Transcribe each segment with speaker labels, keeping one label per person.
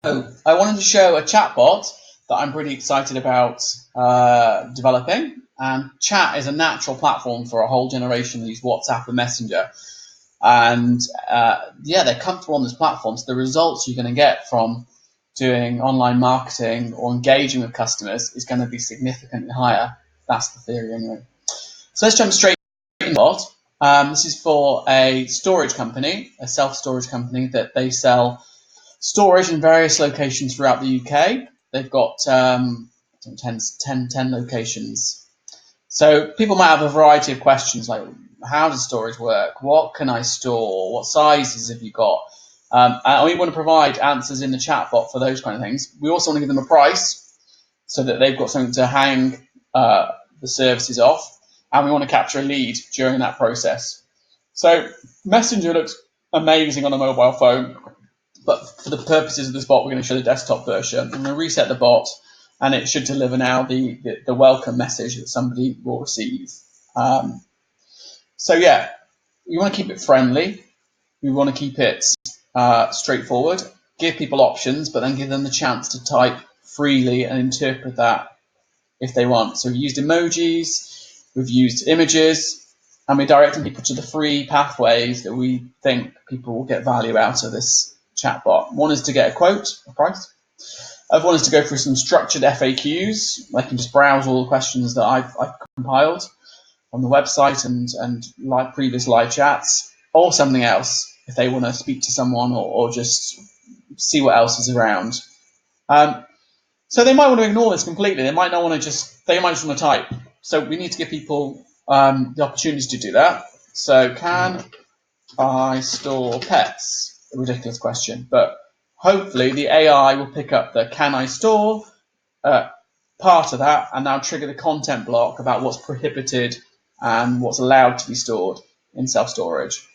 Speaker 1: I wanted to show a chatbot that I'm pretty excited about developing. And chat is a natural platform for a whole generation that use WhatsApp and Messenger. And yeah, they're comfortable on this platform. So the results you're going to get from doing online marketing or engaging with customers is going to be significantly higher. That's the theory anyway. So let's jump straight into the bot. This is for a storage company, a self-storage company that they sell storage in various locations throughout the UK. They've got 10 locations. So people might have a variety of questions like, how does storage work? What can I store? What sizes have you got? And we want to provide answers in the chatbot for those kind of things. We also want to give them a price so that they've got something to hang the services off. And we want to capture a lead during that process. So Messenger looks amazing on a mobile phone. But for the purposes of this bot, we're going to show the desktop version. I'm going to reset the bot, and it should deliver now the welcome message that somebody will receive. So yeah, we want to keep it friendly. We want to keep it straightforward. Give people options, but then give them the chance to type freely and interpret that if they want. So we've used emojis, we've used images, and we're directing people to the free pathways that we think people will get value out of this chatbot. One is to get a quote, a price. Other one is to go through some structured FAQs. I can just browse all the questions that I've compiled on the website and previous live chats, or something else if they want to speak to someone or just see what else is around. So they might want to ignore this completely. They might not want to they might just want to type. So we need to give people the opportunity to do that. So can I store pets? A ridiculous question, but hopefully the AI will pick up the can I store part of that and now trigger the content block about what's prohibited and what's allowed to be stored in self-storage.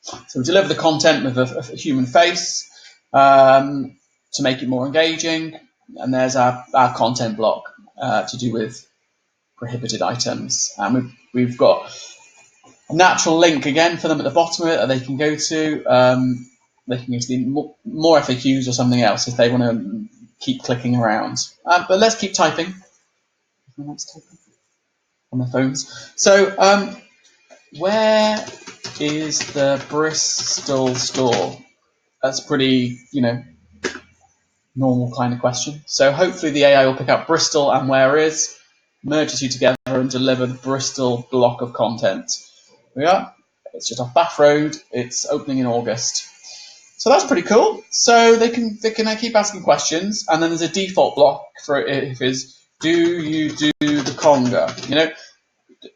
Speaker 1: So we deliver the content with a human face to make it more engaging, and there's our content block to do with prohibited items. And we've got a natural link again for them at the bottom of it that they can go to. They can go to the more FAQs or something else if they want to keep clicking around. But let's keep typing. Let's type on their phones. So where is the Bristol store? That's pretty, normal kind of question. So hopefully the AI will pick up Bristol and where is, merge the two together and deliver the Bristol block of content. Here we are. It's just off Bath Road. It's opening in August. So that's pretty cool. So they can keep asking questions, and then there's a default block for it if is do you do the conga?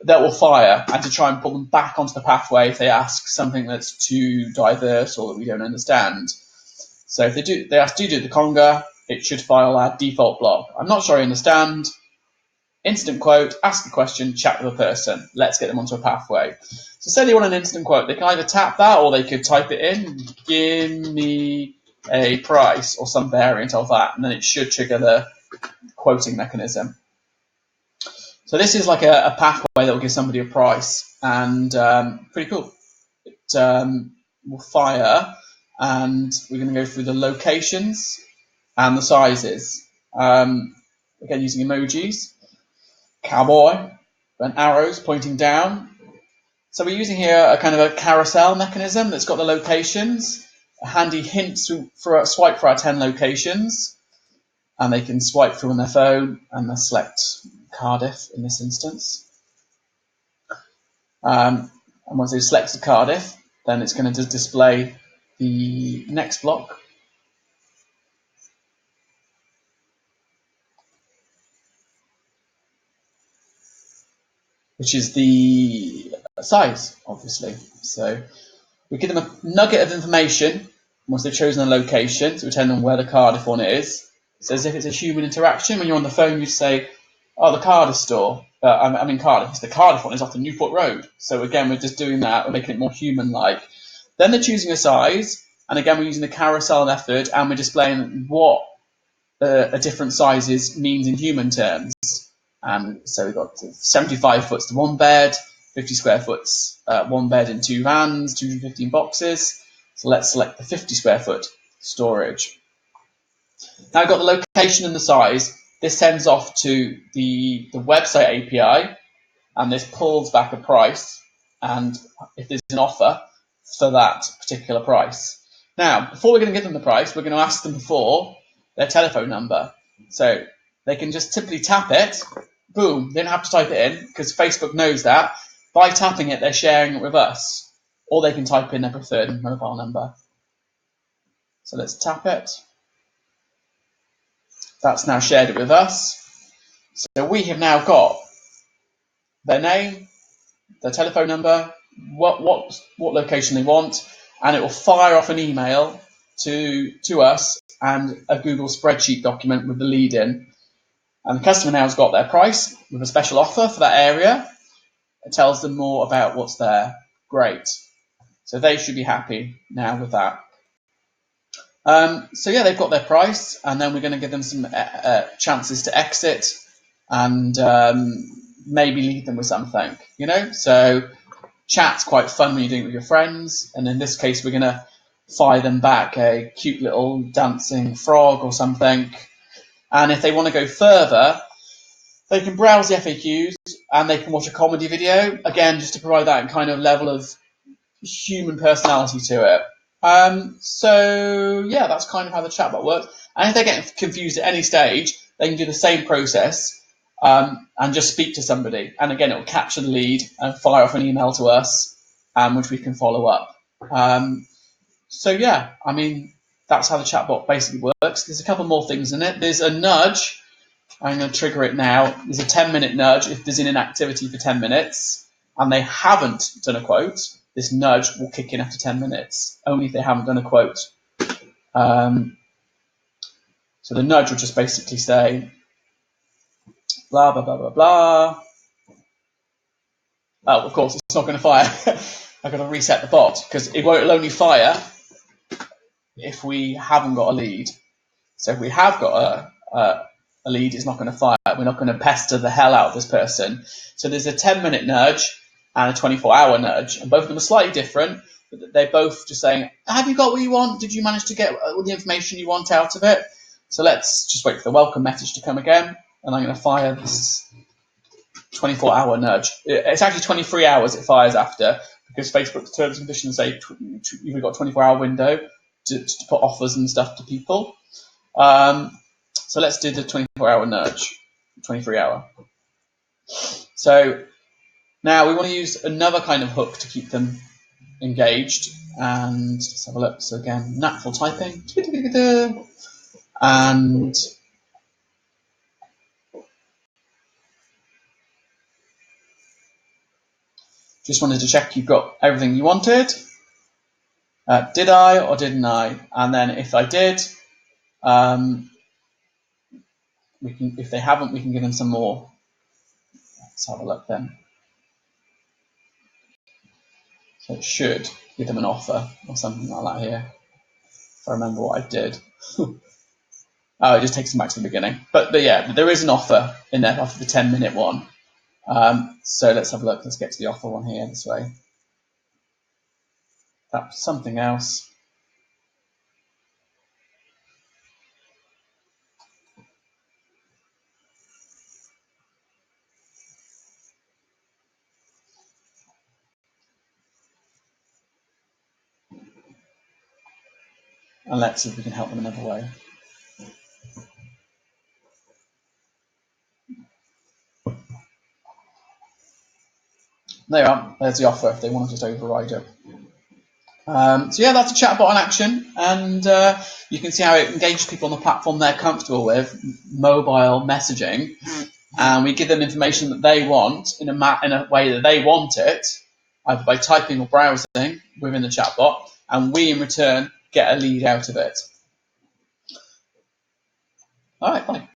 Speaker 1: That will fire and to try and pull them back onto the pathway if they ask something that's too diverse or that we don't understand. So if they ask, do you do the conga, it should file our default block. I'm not sure I understand. Instant quote, ask the question, chat with a person. Let's get them onto a pathway. So say they want an instant quote. They can either tap that or they could type it in, give me a price or some variant of that, and then it should trigger the quoting mechanism. So this is like a pathway that will give somebody a price, and pretty cool. It will fire, and we're going to go through the locations and the sizes. Again, using emojis, cowboy, and arrows pointing down. So we're using here a kind of a carousel mechanism that's got the locations, a handy hint for a swipe for our 10 locations, and they can swipe through on their phone and they'll select Cardiff in this instance. And once they've selected Cardiff, then it's going to display the next block. Which is the size, obviously. So we give them a nugget of information once they've chosen a location, so depending on where the Cardiff one is. So as if it's a human interaction. When you're on the phone, you say, oh, the Cardiff store. I'm in Cardiff. It's the Cardiff one is off the Newport Road. So again, we're just doing that. We're making it more human-like. Then they're choosing a size. And again, we're using the carousel method, and we're displaying what a different sizes means in human terms. So we've got 75 foot's to one bed, 50 square foot's one bed in two vans, 215 boxes. So let's select the 50 square foot storage. Now I've got the location and the size. This sends off to the website API, and this pulls back a price, and if there's an offer for that particular price. Now, before we're going to give them the price, we're going to ask them for their telephone number. So they can just simply tap it, boom, they don't have to type it in, because Facebook knows that. By tapping it, they're sharing it with us. Or they can type in their preferred mobile number. So let's tap it. That's now shared it with us. So we have now got their name, their telephone number, what location they want, and it will fire off an email to us and a Google spreadsheet document with the lead in. And the customer now has got their price with a special offer for that area. It tells them more about what's there. Great. So they should be happy now with that. So yeah, they've got their price, and then we're going to give them some chances to exit and maybe leave them with something, So chat's quite fun when you're doing it with your friends, and in this case, we're going to fire them back a cute little dancing frog or something. And if they want to go further, they can browse the FAQs and they can watch a comedy video, again, just to provide that kind of level of human personality to it. So yeah, that's kind of how the chatbot works. And if they get confused at any stage, they can do the same process and just speak to somebody. And again, it will capture the lead and fire off an email to us, which we can follow up. So yeah, I mean, that's how the chatbot basically works. There's a couple more things in it. There's a nudge. I'm going to trigger it now. There's a 10-minute nudge if there's an inactivity for 10 minutes and they haven't done a quote. This nudge will kick in after 10 minutes, only if they haven't done a quote. So the nudge will just basically say, blah, blah, blah, blah, blah. Oh, of course, it's not going to fire. I've got to reset the bot because it'll only fire if we haven't got a lead. So if we have got a lead, it's not going to fire. We're not going to pester the hell out of this person. So there's a 10-minute nudge and a 24-hour nudge, and both of them are slightly different, but they're both just saying, have you got what you want? Did you manage to get all the information you want out of it? So let's just wait for the welcome message to come again, and I'm going to fire this 24-hour nudge. It's actually 23 hours it fires after, because Facebook's terms and conditions say you've got a 24-hour window to put offers and stuff to people. So let's do the 24-hour nudge, 23-hour. So now we want to use another kind of hook to keep them engaged. And let's have a look. So again, natural typing. And just wanted to check you've got everything you wanted. Did I or didn't I? And then if I did, we can. If they haven't, we can give them some more. Let's have a look then. So it should give them an offer or something like that here. If I remember what I did. Oh, it just takes them back to the beginning. But yeah, there is an offer in there after the 10-minute one. So let's have a look. Let's get to the offer one here this way. That's something else. And let's see if we can help them another way. There you are. There's the offer if they want to just override it. So yeah, that's a chatbot in action, and you can see how it engages people on the platform they're comfortable with, mobile messaging, and we give them information that they want in a way that they want it, either by typing or browsing within the chatbot, and we in return get a lead out of it. All right, bye.